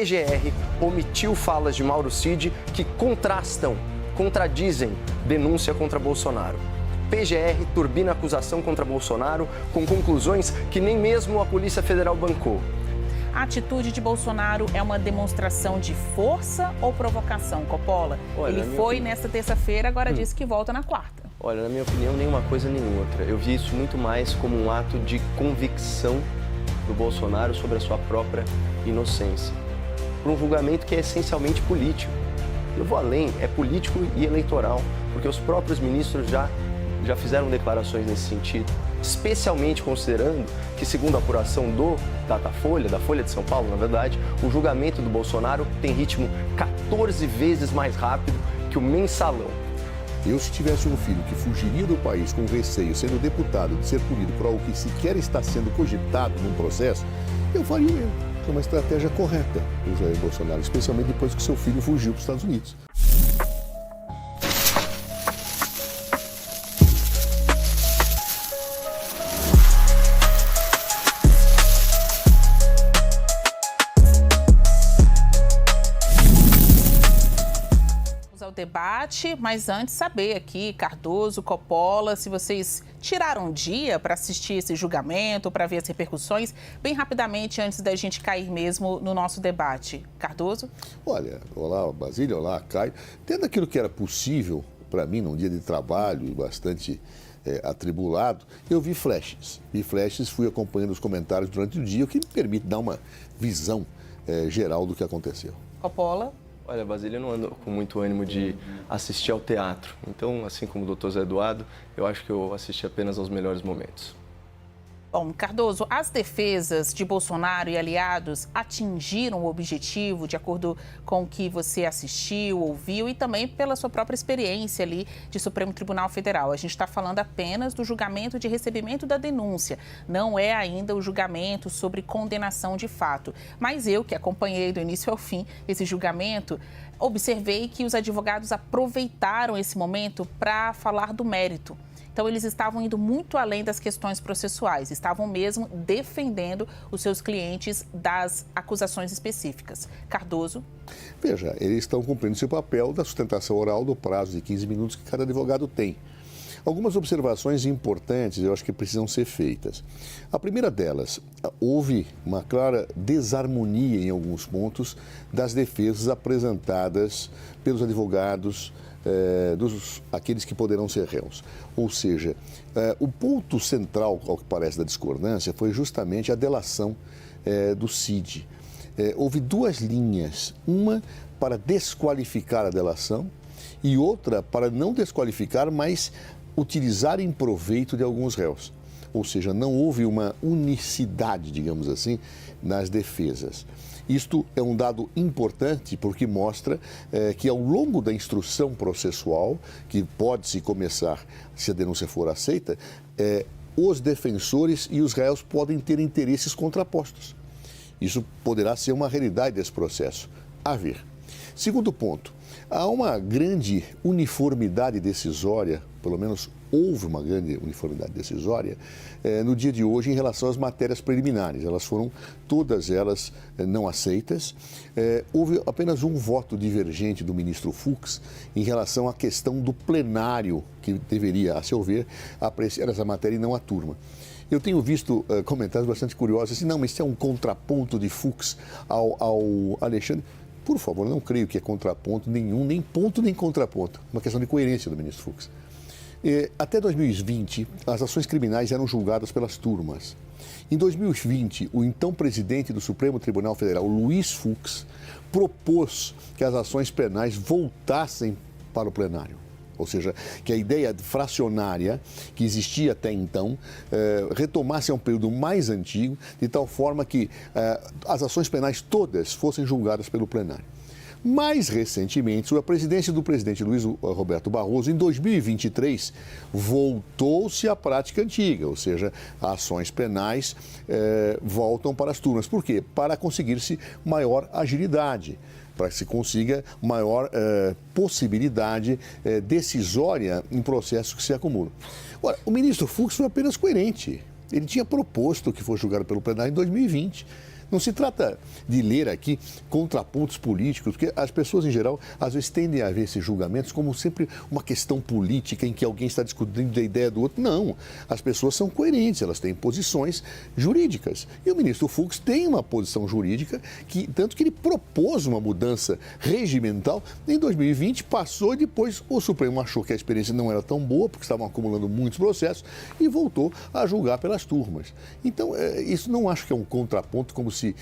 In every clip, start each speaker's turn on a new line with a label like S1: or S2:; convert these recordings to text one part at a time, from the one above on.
S1: PGR omitiu falas de Mauro Cid que contradizem denúncia contra Bolsonaro. PGR turbina acusação contra Bolsonaro com conclusões que nem mesmo a Polícia Federal bancou.
S2: A atitude de Bolsonaro é uma demonstração de força ou provocação, Coppola? Ele foi nesta terça-feira, agora disse que volta na quarta.
S1: Olha, na minha opinião, nenhuma coisa nem outra. Eu vi isso muito mais como um ato de convicção do Bolsonaro sobre a sua própria inocência. Por um julgamento que é essencialmente político. Eu vou além, é político e eleitoral, porque os próprios ministros já fizeram declarações nesse sentido, especialmente considerando que, segundo a apuração do Datafolha, da Folha de São Paulo, na verdade, o julgamento do Bolsonaro tem ritmo 14 vezes mais rápido que o mensalão.
S3: Eu, se tivesse um filho que fugiria do país com receio, sendo deputado, de ser punido por algo que sequer está sendo cogitado num processo, eu faria o mesmo. É uma estratégia correta do Jair Bolsonaro, especialmente depois que seu filho fugiu para os Estados Unidos.
S2: Debate, mas antes saber aqui, Cardoso, Coppola, se vocês tiraram um dia para assistir esse julgamento, para ver as repercussões, bem rapidamente antes da gente cair mesmo no nosso debate. Cardoso?
S3: Olha, olá Basílio, olá Caio. Tendo aquilo que era possível para mim num dia de trabalho e bastante atribulado, eu vi flashes. Fui acompanhando os comentários durante o dia, o que me permite dar uma visão geral do que aconteceu.
S2: Coppola?
S1: Olha, Basílio, eu não ando com muito ânimo de assistir ao teatro. Então, assim como o doutor Zé Eduardo, eu acho que eu assisti apenas aos melhores momentos.
S2: Bom, Cardoso, as defesas de Bolsonaro e aliados atingiram o objetivo, de acordo com o que você assistiu, ouviu e também pela sua própria experiência ali de Supremo Tribunal Federal. A gente está falando apenas do julgamento de recebimento da denúncia, não é ainda o julgamento sobre condenação de fato. Mas eu, que acompanhei do início ao fim esse julgamento, observei que os advogados aproveitaram esse momento para falar do mérito. Então, eles estavam indo muito além das questões processuais, estavam mesmo defendendo os seus clientes das acusações específicas. Cardoso?
S3: Veja, eles estão cumprindo seu papel da sustentação oral do prazo de 15 minutos que cada advogado tem. Algumas observações importantes eu acho que precisam ser feitas. A primeira delas, houve uma clara desarmonia em alguns pontos das defesas apresentadas pelos advogados, aqueles que poderão ser réus. Ou seja, o ponto central, ao que parece, da discordância foi justamente a delação do Cid. Houve duas linhas, uma para desqualificar a delação e outra para não desqualificar, mas utilizar em proveito de alguns réus. Ou seja, não houve uma unicidade, digamos assim, nas defesas. Isto é um dado importante porque mostra que ao longo da instrução processual, que pode-se começar se a denúncia for aceita, os defensores e os réus podem ter interesses contrapostos. Isso poderá ser uma realidade desse processo. A ver. Segundo ponto, há uma grande uniformidade decisória, pelo menos houve uma grande uniformidade decisória no dia de hoje em relação às matérias preliminares. Elas foram todas elas não aceitas. Houve apenas um voto divergente do ministro Fux em relação à questão do plenário, que deveria, a seu ver, apreciar essa matéria e não a turma. Eu tenho visto comentários bastante curiosos, assim, não, mas isso é um contraponto de Fux ao Alexandre. Por favor, não creio que é contraponto nenhum, nem ponto nem contraponto. Uma questão de coerência do ministro Fux. Até 2020, as ações criminais eram julgadas pelas turmas. Em 2020, o então presidente do Supremo Tribunal Federal, Luiz Fux, propôs que as ações penais voltassem para o plenário. Ou seja, que a ideia fracionária que existia até então retomasse a um período mais antigo, de tal forma que as ações penais todas fossem julgadas pelo plenário. Mais recentemente, sob a presidência do presidente Luiz Roberto Barroso, em 2023, voltou-se à prática antiga, ou seja, ações penais voltam para as turmas. Por quê? Para conseguir-se maior agilidade, para que se consiga maior possibilidade decisória em processos que se acumulam. Ora, o ministro Fux foi apenas coerente. Ele tinha proposto que fosse julgado pelo plenário em 2020. Não se trata de ler aqui contrapontos políticos, porque as pessoas, em geral, às vezes tendem a ver esses julgamentos como sempre uma questão política em que alguém está discutindo a ideia do outro. Não, as pessoas são coerentes, elas têm posições jurídicas. E o ministro Fux tem uma posição jurídica, tanto que ele propôs uma mudança regimental em 2020, passou e depois o Supremo achou que a experiência não era tão boa, porque estavam acumulando muitos processos, e voltou a julgar pelas turmas. Então, isso não acho que é um contraponto, como se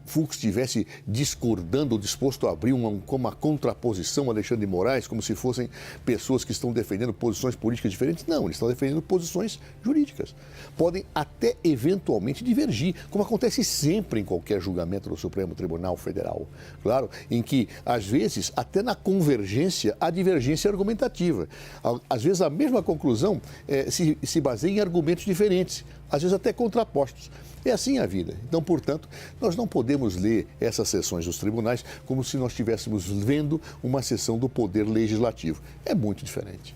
S3: Fux estivesse discordando ou disposto a abrir uma contraposição a Alexandre de Moraes, como se fossem pessoas que estão defendendo posições políticas diferentes. Não, eles estão defendendo posições jurídicas. Podem até eventualmente divergir, como acontece sempre em qualquer julgamento do Supremo Tribunal Federal. Claro, em que, às vezes, até na convergência, há divergência argumentativa. Às vezes, a mesma conclusão se baseia em argumentos diferentes, às vezes até contrapostos. É assim a vida. Então, portanto, nós não podemos ler essas sessões dos tribunais como se nós estivéssemos vendo uma sessão do Poder Legislativo. É muito diferente.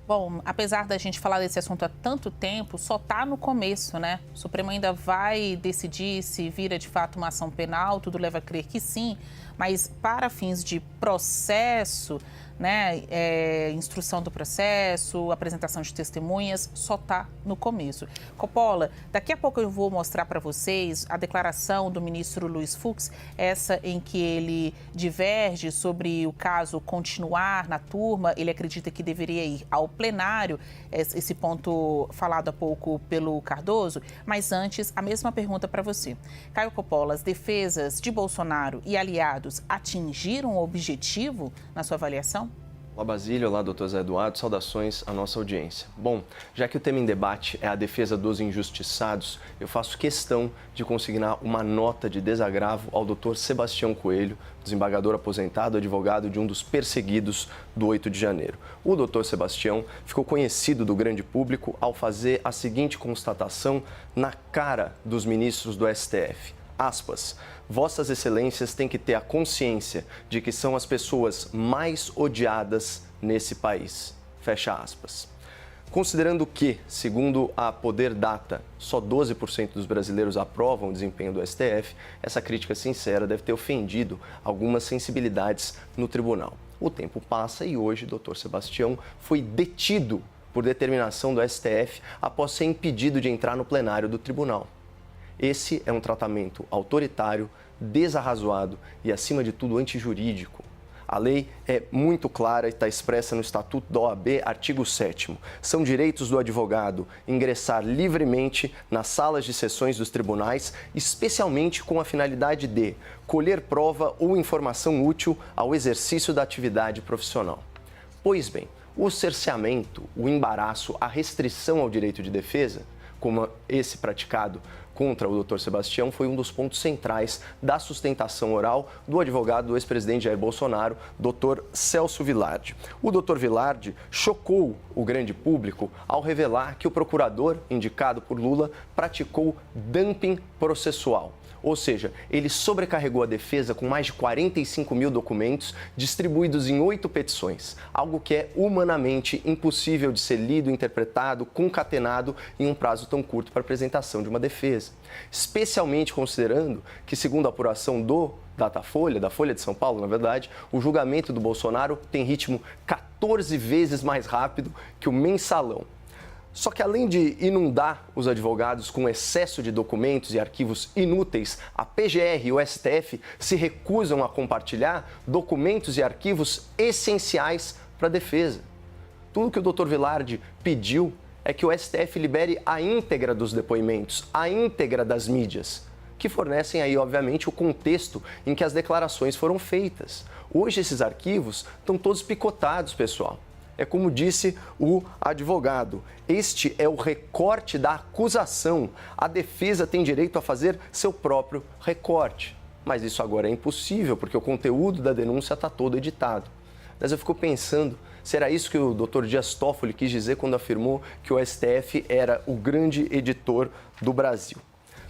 S2: Bom, apesar da gente falar desse assunto há tanto tempo, só está no começo, né? O Supremo ainda vai decidir se vira de fato uma ação penal, tudo leva a crer que sim, mas para fins de processo, né, instrução do processo, apresentação de testemunhas, só está no começo. Coppola, daqui a pouco eu vou mostrar para vocês a declaração do ministro Luiz Fux, essa em que ele diverge sobre o caso continuar na turma, ele acredita que deveria ir ao plenário, esse ponto falado há pouco pelo Cardoso, mas antes, a mesma pergunta para você. Caio Coppola, as defesas de Bolsonaro e aliados atingiram o objetivo na sua avaliação?
S1: Olá, Basílio. Olá, doutor Zé Eduardo. Saudações à nossa audiência. Bom, já que o tema em debate é a defesa dos injustiçados, eu faço questão de consignar uma nota de desagravo ao doutor Sebastião Coelho, desembargador aposentado, advogado de um dos perseguidos do 8 de janeiro. O doutor Sebastião ficou conhecido do grande público ao fazer a seguinte constatação na cara dos ministros do STF. Aspas, Vossas Excelências têm que ter a consciência de que são as pessoas mais odiadas nesse país. Fecha aspas. Considerando que, segundo a Poder Data, só 12% dos brasileiros aprovam o desempenho do STF, essa crítica sincera deve ter ofendido algumas sensibilidades no tribunal. O tempo passa e hoje o doutor Sebastião foi detido por determinação do STF após ser impedido de entrar no plenário do tribunal. Esse é um tratamento autoritário, desarrazoado e, acima de tudo, antijurídico. A lei é muito clara e está expressa no Estatuto da OAB, artigo 7º. São direitos do advogado ingressar livremente nas salas de sessões dos tribunais, especialmente com a finalidade de colher prova ou informação útil ao exercício da atividade profissional. Pois bem, o cerceamento, o embaraço, a restrição ao direito de defesa, como esse praticado contra o Dr. Sebastião, foi um dos pontos centrais da sustentação oral do advogado do ex-presidente Jair Bolsonaro, Dr. Celso Vilardi. O Dr. Vilardi chocou o grande público ao revelar que o procurador indicado por Lula praticou dumping processual. Ou seja, ele sobrecarregou a defesa com mais de 45 mil documentos distribuídos em 8 petições, algo que é humanamente impossível de ser lido, interpretado, concatenado em um prazo tão curto para a apresentação de uma defesa. Especialmente considerando que, segundo a apuração do Datafolha, da Folha de São Paulo, na verdade, o julgamento do Bolsonaro tem ritmo 14 vezes mais rápido que o mensalão. Só que, além de inundar os advogados com excesso de documentos e arquivos inúteis, a PGR e o STF se recusam a compartilhar documentos e arquivos essenciais para a defesa. Tudo que o Dr. Vilardi pediu é que o STF libere a íntegra dos depoimentos, a íntegra das mídias, que fornecem aí, obviamente, o contexto em que as declarações foram feitas. Hoje, esses arquivos estão todos picotados, pessoal. É como disse o advogado, este é o recorte da acusação. A defesa tem direito a fazer seu próprio recorte. Mas isso agora é impossível, porque o conteúdo da denúncia está todo editado. Mas eu fico pensando, será isso que o Dr. Dias Toffoli quis dizer quando afirmou que o STF era o grande editor do Brasil?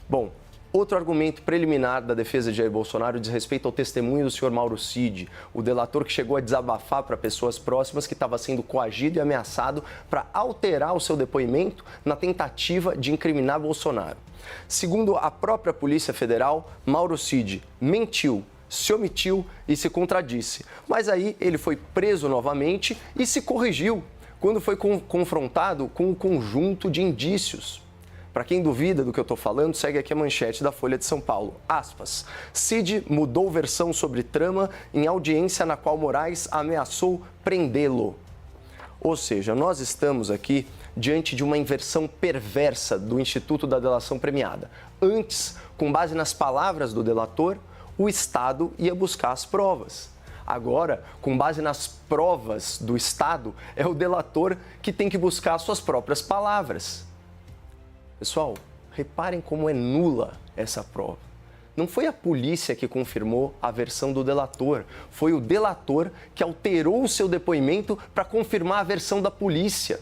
S1: Bom, Outro argumento preliminar da defesa de Jair Bolsonaro diz respeito ao testemunho do senhor Mauro Cid, o delator que chegou a desabafar para pessoas próximas que estava sendo coagido e ameaçado para alterar o seu depoimento na tentativa de incriminar Bolsonaro. Segundo a própria Polícia Federal, Mauro Cid mentiu, se omitiu e se contradisse. Mas aí ele foi preso novamente e se corrigiu quando foi confrontado com um conjunto de indícios. Para quem duvida do que eu estou falando, segue aqui a manchete da Folha de São Paulo. Aspas. Cid mudou versão sobre trama em audiência na qual Moraes ameaçou prendê-lo. Ou seja, nós estamos aqui diante de uma inversão perversa do Instituto da Delação Premiada. Antes, com base nas palavras do delator, o Estado ia buscar as provas. Agora, com base nas provas do Estado, é o delator que tem que buscar as suas próprias palavras. Pessoal, reparem como é nula essa prova. Não foi a polícia que confirmou a versão do delator, foi o delator que alterou o seu depoimento para confirmar a versão da polícia.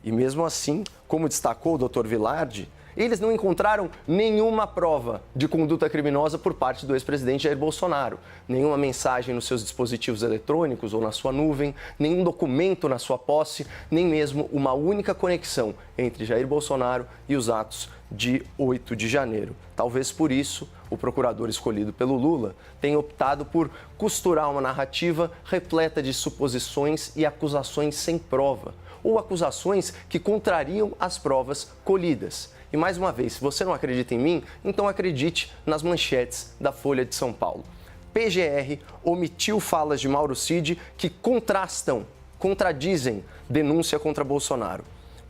S1: E mesmo assim, como destacou o Dr. Vilardi, eles não encontraram nenhuma prova de conduta criminosa por parte do ex-presidente Jair Bolsonaro. Nenhuma mensagem nos seus dispositivos eletrônicos ou na sua nuvem, nenhum documento na sua posse, nem mesmo uma única conexão entre Jair Bolsonaro e os atos de 8 de janeiro. Talvez por isso, o procurador escolhido pelo Lula tenha optado por costurar uma narrativa repleta de suposições e acusações sem prova, ou acusações que contrariam as provas colhidas. E mais uma vez, se você não acredita em mim, então acredite nas manchetes da Folha de São Paulo. PGR omitiu falas de Mauro Cid que contradizem denúncia contra Bolsonaro.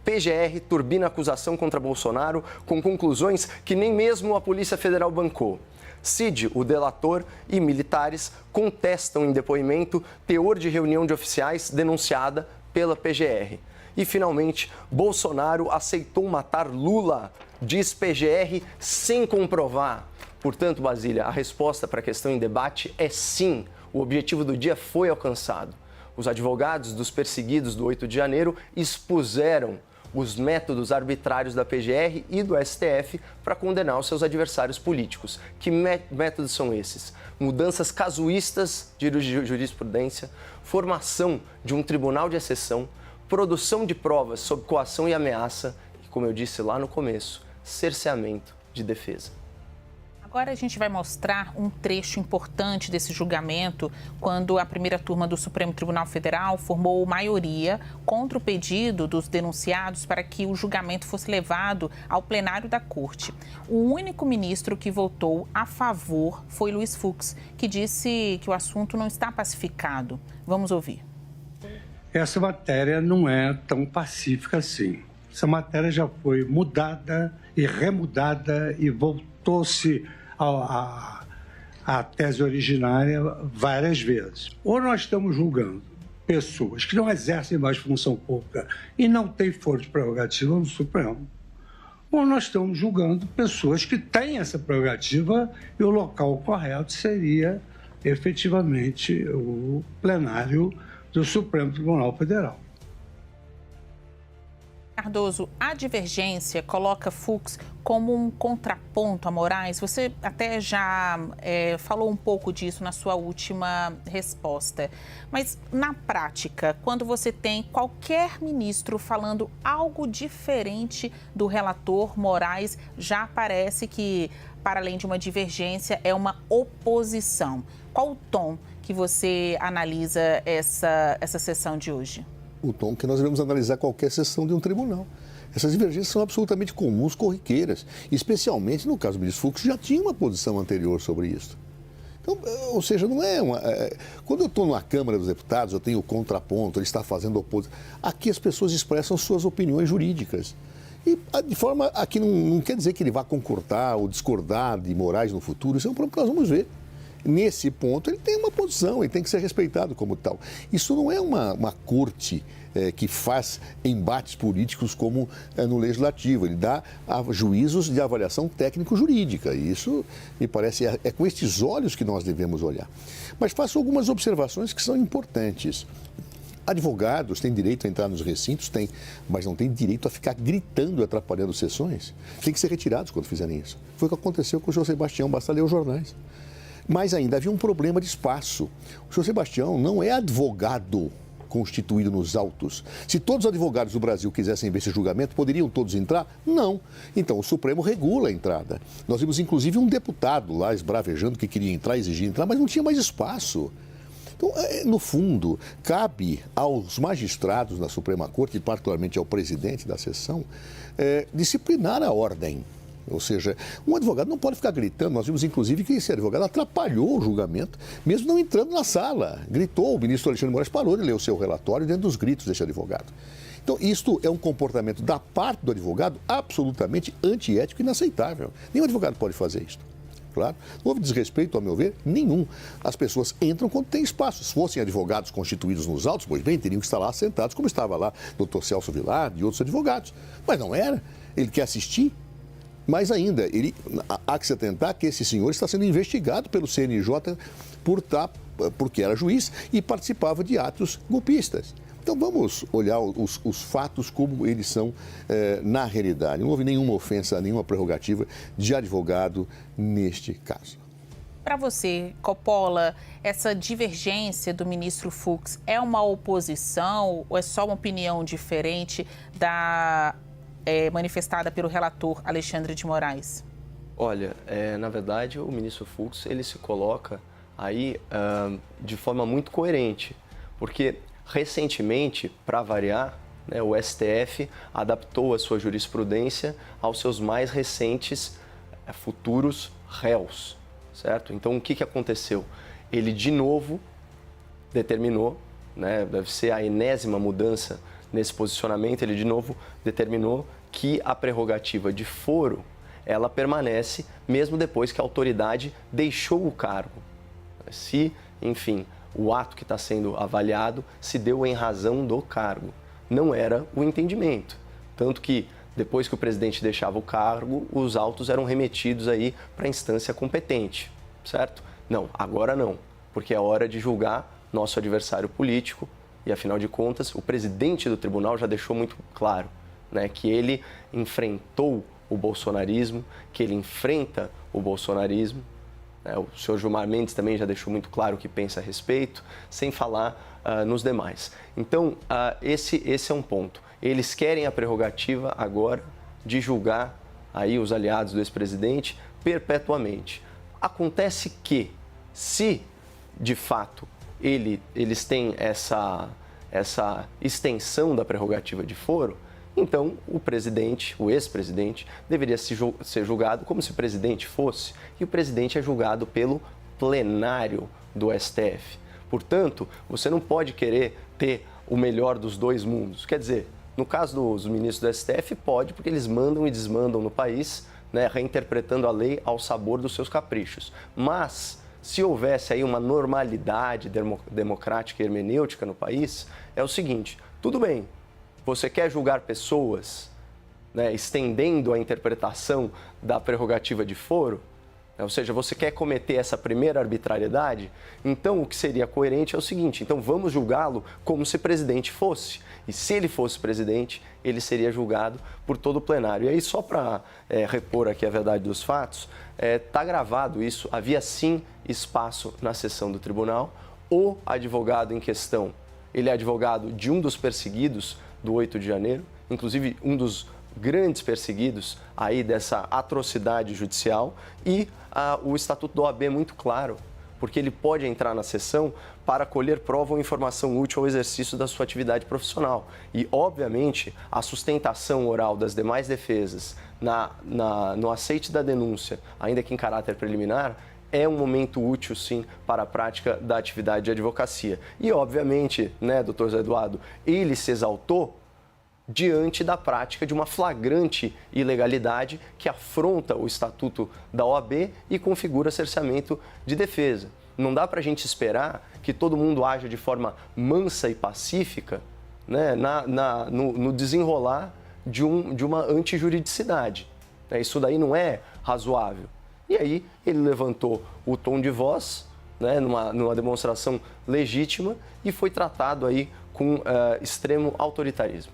S1: PGR turbina acusação contra Bolsonaro com conclusões que nem mesmo a Polícia Federal bancou. Cid, o delator, e militares contestam em depoimento teor de reunião de oficiais denunciada pela PGR. E, finalmente, Bolsonaro aceitou matar Lula, diz PGR, sem comprovar. Portanto, Basília, a resposta para a questão em debate é sim. O objetivo do dia foi alcançado. Os advogados dos perseguidos do 8 de janeiro expuseram os métodos arbitrários da PGR e do STF para condenar os seus adversários políticos. Que métodos são esses? Mudanças casuístas de jurisprudência, formação de um tribunal de exceção, produção de provas sob coação e ameaça e, como eu disse lá no começo, cerceamento de defesa.
S2: Agora a gente vai mostrar um trecho importante desse julgamento, quando a primeira turma do Supremo Tribunal Federal formou maioria contra o pedido dos denunciados para que o julgamento fosse levado ao plenário da Corte. O único ministro que votou a favor foi Luiz Fux, que disse que o assunto não está pacificado. Vamos ouvir.
S4: Essa matéria não é tão pacífica assim. Essa matéria já foi mudada e remudada e voltou-se à tese originária várias vezes. Ou nós estamos julgando pessoas que não exercem mais função pública e não têm foro de prerrogativa no Supremo, ou nós estamos julgando pessoas que têm essa prerrogativa e o local correto seria efetivamente o plenário do Supremo Tribunal Federal.
S2: Cardoso, a divergência coloca Fux como um contraponto a Moraes. Você até já falou um pouco disso na sua última resposta. Mas, na prática, quando você tem qualquer ministro falando algo diferente do relator Moraes, já parece que, para além de uma divergência, é uma oposição. Qual o tom que você analisa essa sessão de hoje?
S3: O tom que nós devemos analisar qualquer sessão de um tribunal. Essas divergências são absolutamente comuns, corriqueiras, especialmente no caso do ministro Fux, já tinha uma posição anterior sobre isso. Então, ou seja, não é uma... Quando eu estou na Câmara dos Deputados, eu tenho o contraponto, ele está fazendo oposição. Aqui as pessoas expressam suas opiniões jurídicas. E de forma... Aqui não quer dizer que ele vá concordar ou discordar de Moraes no futuro, isso é um problema que nós vamos ver. Nesse ponto, ele tem uma posição, ele tem que ser respeitado como tal. Isso não é uma corte que faz embates políticos como no Legislativo. Ele dá juízos de avaliação técnico-jurídica. E isso, me parece, é com estes olhos que nós devemos olhar. Mas faço algumas observações que são importantes. Advogados têm direito a entrar nos recintos? Tem, mas não têm direito a ficar gritando e atrapalhando sessões. Tem que ser retirados quando fizerem isso. Foi o que aconteceu com o João Sebastião, basta ler os jornais. Mas ainda havia um problema de espaço. O João Sebastião não é advogado constituído nos autos. Se todos os advogados do Brasil quisessem ver esse julgamento, poderiam todos entrar? Não. Então, o Supremo regula a entrada. Nós vimos, inclusive, um deputado lá esbravejando que queria entrar, exigia entrar, mas não tinha mais espaço. Então, no fundo, cabe aos magistrados da Suprema Corte, e particularmente ao presidente da sessão, disciplinar a ordem. Ou seja, um advogado não pode ficar gritando. Nós vimos, inclusive, que esse advogado atrapalhou o julgamento, mesmo não entrando na sala. Gritou, o ministro Alexandre de Moraes parou de ler o seu relatório dentro dos gritos desse advogado. Então, isto é um comportamento da parte do advogado absolutamente antiético e inaceitável. Nenhum advogado pode fazer isso. Claro, não houve desrespeito, ao meu ver, nenhum. As pessoas entram quando tem espaço. Se fossem advogados constituídos nos autos, pois bem, teriam que estar lá sentados, como estava lá o Dr. Celso Vilar e outros advogados. Mas não era. Ele quer assistir. Mais ainda, há que se atentar que esse senhor está sendo investigado pelo CNJ porque era juiz e participava de atos golpistas. Então vamos olhar os fatos como eles são na realidade. Não houve nenhuma ofensa, nenhuma prerrogativa de advogado neste caso.
S2: Para você, Coppola, essa divergência do ministro Fux é uma oposição ou é só uma opinião diferente manifestada pelo relator Alexandre de Moraes?
S1: Olha, na verdade, o ministro Fux ele se coloca aí de forma muito coerente, porque recentemente, para variar, né, o STF adaptou a sua jurisprudência aos seus mais recentes futuros réus, certo? Então, o que aconteceu? Ele, de novo, determinou, né, deve ser a enésima mudança nesse posicionamento, ele, de novo, determinou que a prerrogativa de foro, ela permanece mesmo depois que a autoridade deixou o cargo. Se, enfim, o ato que está sendo avaliado se deu em razão do cargo. Não era o entendimento. Tanto que, depois que o presidente deixava o cargo, os autos eram remetidos aí para a instância competente, certo? Não, agora não, porque é hora de julgar nosso adversário político e, afinal de contas, o presidente do tribunal já deixou muito claro, né, que ele enfrentou o bolsonarismo, que ele enfrenta o bolsonarismo. O senhor Gilmar Mendes também já deixou muito claro o que pensa a respeito, sem falar nos demais. Então, esse é um ponto. Eles querem a prerrogativa agora de julgar aí os aliados do ex-presidente perpetuamente. Acontece que, se de fato eles têm essa extensão da prerrogativa de foro, então o presidente, o ex-presidente, deveria ser julgado como se o presidente fosse, e o presidente é julgado pelo plenário do STF. Portanto, você não pode querer ter o melhor dos dois mundos. Quer dizer, no caso dos ministros do STF, pode, porque eles mandam e desmandam no país, né, reinterpretando a lei ao sabor dos seus caprichos. Mas, se houvesse aí uma normalidade democrática e hermenêutica no país, é o seguinte: tudo bem, você quer julgar pessoas, né, estendendo a interpretação da prerrogativa de foro, ou seja, você quer cometer essa primeira arbitrariedade, então o que seria coerente é o seguinte: então vamos julgá-lo como se presidente fosse. E se ele fosse presidente, ele seria julgado por todo o plenário. E aí, só para repor aqui a verdade dos fatos, está gravado isso, havia sim espaço na sessão do tribunal. O advogado em questão, ele é advogado de um dos perseguidos do 8 de janeiro, inclusive um dos grandes perseguidos aí dessa atrocidade judicial, e o Estatuto da OAB é muito claro, porque ele pode entrar na sessão para colher prova ou informação útil ao exercício da sua atividade profissional. E, obviamente, a sustentação oral das demais defesas no aceite da denúncia, ainda que em caráter preliminar, é um momento útil, sim, para a prática da atividade de advocacia. E, obviamente, né, doutor Zé Eduardo, ele se exaltou diante da prática de uma flagrante ilegalidade que afronta o Estatuto da OAB e configura cerceamento de defesa. Não dá para a gente esperar que todo mundo haja de forma mansa e pacífica, né, no desenrolar de uma antijuridicidade. Isso daí não é razoável. E aí ele levantou o tom de voz, né, numa demonstração legítima, e foi tratado aí com extremo autoritarismo.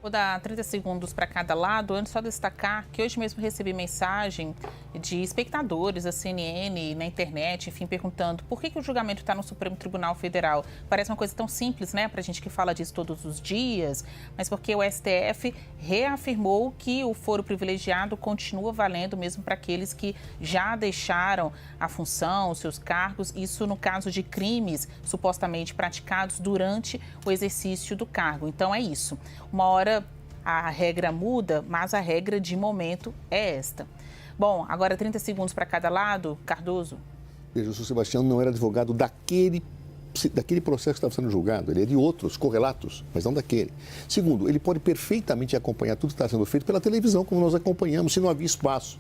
S2: Vou dar 30 segundos para cada lado. Antes, só destacar que hoje mesmo recebi mensagem de espectadores da CNN, na internet, enfim, perguntando por que o julgamento está no Supremo Tribunal Federal. Parece uma coisa tão simples, né, para a gente que fala disso todos os dias, mas porque o STF reafirmou que o foro privilegiado continua valendo mesmo para aqueles que já deixaram a função, os seus cargos, isso no caso de crimes supostamente praticados durante o exercício do cargo. Então é isso. Uma hora a regra muda, mas a regra de momento é esta. Bom, agora 30 segundos para cada lado. Cardoso.
S3: Veja, o senhor Sebastião não era advogado daquele processo que estava sendo julgado, ele é de outros correlatos, mas não daquele. Segundo, ele pode perfeitamente acompanhar tudo que está sendo feito pela televisão, como nós acompanhamos, se não havia espaço.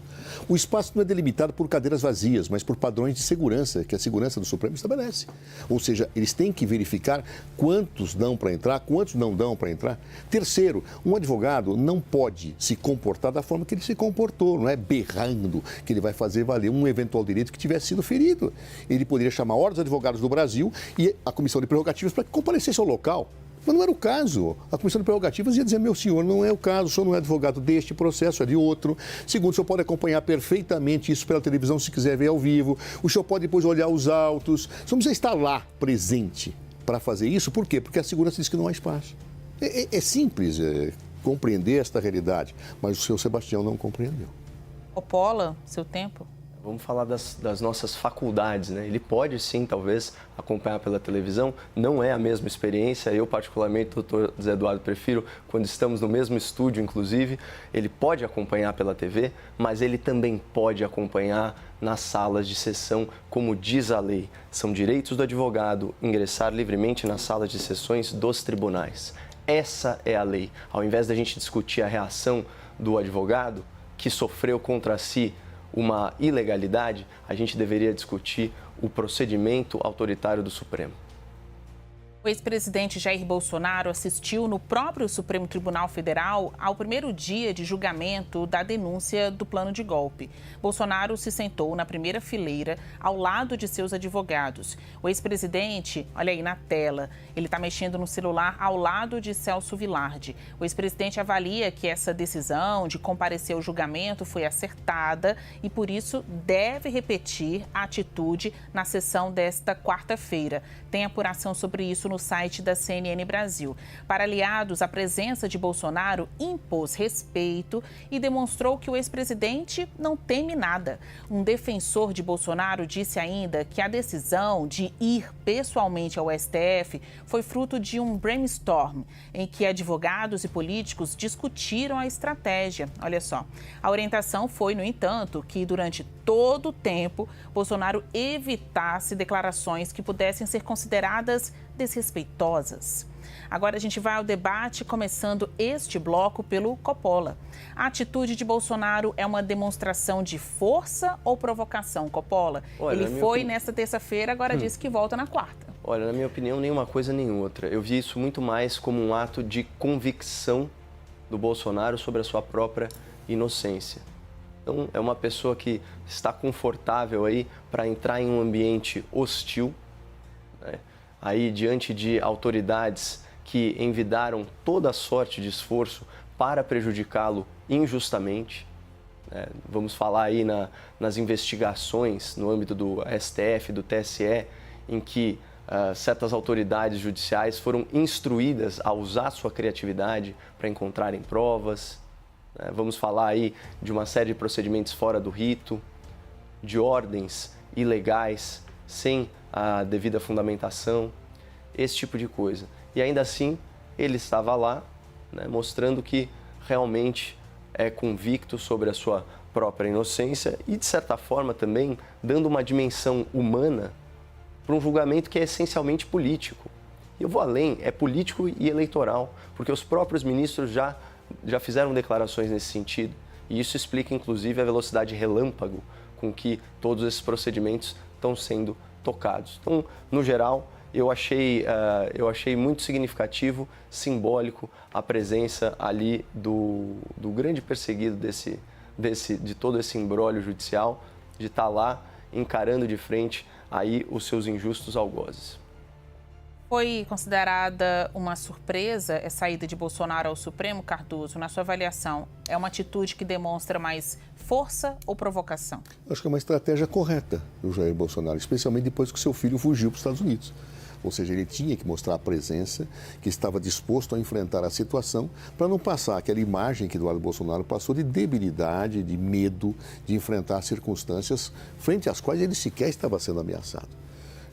S3: O espaço não é delimitado por cadeiras vazias, mas por padrões de segurança, que a segurança do Supremo estabelece. Ou seja, eles têm que verificar quantos dão para entrar, quantos não dão para entrar. Terceiro, um advogado não pode se comportar da forma que ele se comportou, não é berrando que ele vai fazer valer um eventual direito que tivesse sido ferido. Ele poderia chamar a Ordem dos Advogados do Brasil e a Comissão de Prerrogativas para que comparecesse ao local. Mas não era o caso. A Comissão de Prerrogativas ia dizer, meu senhor, não é o caso, o senhor não é advogado deste processo, é de outro. Segundo, o senhor pode acompanhar perfeitamente isso pela televisão se quiser ver ao vivo. O senhor pode depois olhar os autos. O senhor precisa estar lá, presente, para fazer isso. Por quê? Porque a segurança diz que não há espaço. É simples compreender esta realidade, mas o senhor Sebastião não compreendeu.
S2: Coppola, seu tempo.
S1: Vamos falar das nossas faculdades, né? Ele pode sim, talvez, acompanhar pela televisão, não é a mesma experiência. Eu, particularmente, doutor Zé Eduardo, prefiro quando estamos no mesmo estúdio, inclusive. Ele pode acompanhar pela TV, mas ele também pode acompanhar nas salas de sessão, como diz a lei. São direitos do advogado ingressar livremente nas salas de sessões dos tribunais. Essa é a lei. Ao invés da gente discutir a reação do advogado que sofreu contra si uma ilegalidade, a gente deveria discutir o procedimento autoritário do Supremo.
S2: O ex-presidente Jair Bolsonaro assistiu no próprio Supremo Tribunal Federal ao primeiro dia de julgamento da denúncia do plano de golpe. Bolsonaro se sentou na primeira fileira ao lado de seus advogados. O ex-presidente, olha aí na tela, ele está mexendo no celular ao lado de Celso Vilardi. O ex-presidente avalia que essa decisão de comparecer ao julgamento foi acertada e, por isso, deve repetir a atitude na sessão desta quarta-feira. Tem apuração sobre isso no site da CNN Brasil. Para aliados, a presença de Bolsonaro impôs respeito e demonstrou que o ex-presidente não teme nada. Um defensor de Bolsonaro disse ainda que a decisão de ir pessoalmente ao STF foi fruto de um brainstorm, em que advogados e políticos discutiram a estratégia. Olha só, a orientação foi, no entanto, que durante todo o tempo, Bolsonaro evitasse declarações que pudessem ser consideradas desrespeitosas. Agora a gente vai ao debate, começando este bloco pelo Coppola. A atitude de Bolsonaro é uma demonstração de força ou provocação, Coppola?
S1: Olha,
S2: ele foi nesta terça-feira, agora disse que volta na quarta.
S1: Olha, na minha opinião, nem uma coisa nem outra. Eu vi isso muito mais como um ato de convicção do Bolsonaro sobre a sua própria inocência. Então, é uma pessoa que está confortável aí para entrar em um ambiente hostil, né? Aí diante de autoridades que envidaram toda a sorte de esforço para prejudicá-lo injustamente. Né? Vamos falar aí nas investigações no âmbito do STF, do TSE, em que certas autoridades judiciais foram instruídas a usar sua criatividade para encontrarem provas. Vamos falar aí de uma série de procedimentos fora do rito, de ordens ilegais, sem a devida fundamentação, esse tipo de coisa. E ainda assim, ele estava lá, né, mostrando que realmente é convicto sobre a sua própria inocência e, de certa forma, também dando uma dimensão humana para um julgamento que é essencialmente político. E eu vou além, é político e eleitoral, porque os próprios ministros já fizeram declarações nesse sentido. E isso explica, inclusive, a velocidade relâmpago com que todos esses procedimentos estão sendo tocados. Então, no geral, eu achei muito significativo, simbólico, a presença ali do grande perseguido de todo esse imbróglio judicial, de estar lá encarando de frente aí os seus injustos algozes.
S2: Foi considerada uma surpresa essa ida de Bolsonaro ao Supremo, Cardoso? Na sua avaliação, é uma atitude que demonstra mais força ou provocação?
S3: Acho que é uma estratégia correta do Jair Bolsonaro, especialmente depois que seu filho fugiu para os Estados Unidos. Ou seja, ele tinha que mostrar a presença, que estava disposto a enfrentar a situação, para não passar aquela imagem que Eduardo Bolsonaro passou de debilidade, de medo, de enfrentar circunstâncias frente às quais ele sequer estava sendo ameaçado.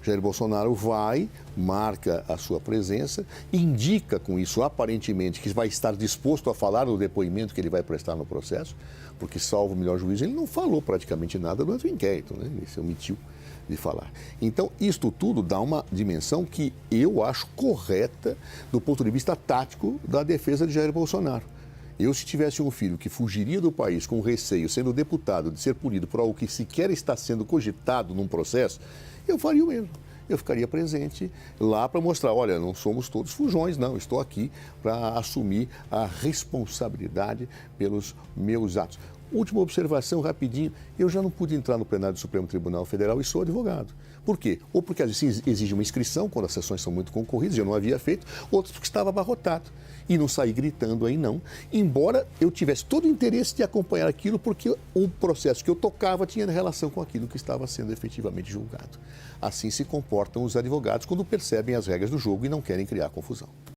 S3: Jair Bolsonaro vai, marca a sua presença, indica com isso, aparentemente, que vai estar disposto a falar do depoimento que ele vai prestar no processo, porque, salvo o melhor juízo, ele não falou praticamente nada durante o inquérito, né? Ele se omitiu de falar. Então, isto tudo dá uma dimensão que eu acho correta do ponto de vista tático da defesa de Jair Bolsonaro. Eu, se tivesse um filho que fugiria do país com receio, sendo deputado, de ser punido por algo que sequer está sendo cogitado num processo, eu faria o mesmo. Eu ficaria presente lá para mostrar, olha, não somos todos fujões, não. Estou aqui para assumir a responsabilidade pelos meus atos. Última observação, rapidinho. Eu já não pude entrar no plenário do Supremo Tribunal Federal e sou advogado. Por quê? Ou porque às vezes exige uma inscrição, quando as sessões são muito concorridas, eu não havia feito, outros porque estava abarrotado. E não saí gritando aí, não. Embora eu tivesse todo o interesse de acompanhar aquilo, porque o processo que eu tocava tinha relação com aquilo que estava sendo efetivamente julgado. Assim se comportam os advogados quando percebem as regras do jogo e não querem criar confusão.